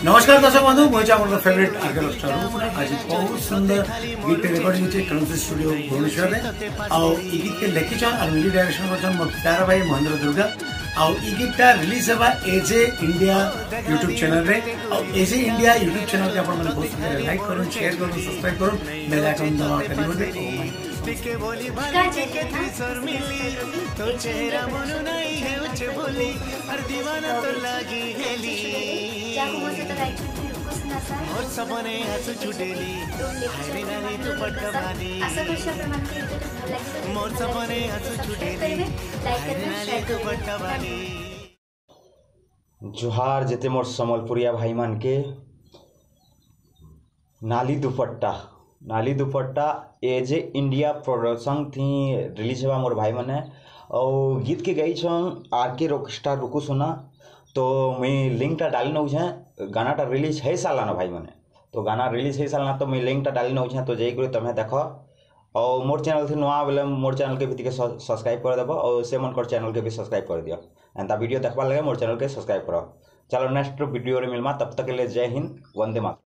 नमस्कार दर्शक बंधु मुझे आपन फेवरेट आर्कियोलॉजिस्ट आज बहुत सुंदर गीत रिकॉर्डिंग होचे कलंस स्टूडियो भुवनेश्वर में आउ ई गीत के लिखिछन और म्यूजिक डायरेक्शन करछन मोर प्यारा भाई महेंद्र दुर्गा आउ ई गीतटा रिलीज हेबा एजे इंडिया यूट्यूब चैनल रे और एजे इंडिया यूट्यूब चैनल के आपन माने बहुत सारे लाइक करूँ शेयर करूँ सब्सक्राइब करूँ बेल आइकन दबा करियो के बोली बाली के तीसर मिली तो चेहरा मनु नहीं है उचे बोली हर दीवाना तो लागी हेली जाको मोसे तो लाइक कुछ नसा और सबने हंस छुटेली हरी नारी तो पटवाली असा कशा प्रमाण के लाइक मोर सबने हंस छुटेली हरी नारी तो पटवाली जोहार जेते मोर समलपुरिया भाई मान के नाली दुपट्टा एजे इंडिया प्रोडक्शन थी रिलीज हुआ मोर भाई मैंने और गीत के गई छन आरके रॉकस्टार रुकु सुना तो मैं लिंकटा डाली नौ गानाटा रिलीज है सालाना भाई मैंने तो गाना रिलीज है सालाना तो मैं लिंकटा डाली नौ तो जाइए तुम्हें देख और मोर चैनल थी नुआ बोले मोर चैनल के भी सब्सक्राइब कर देव और से मन कर चैनल के भी सब्सक्राइब कर दियो एंता वीडियो देखवा लगे मोर चैनल के सब्सक्राइब करो। चलो नेक्स्ट वीडियो रे मिलमा तब तक के लिए जय हिंद वंदे मातरम।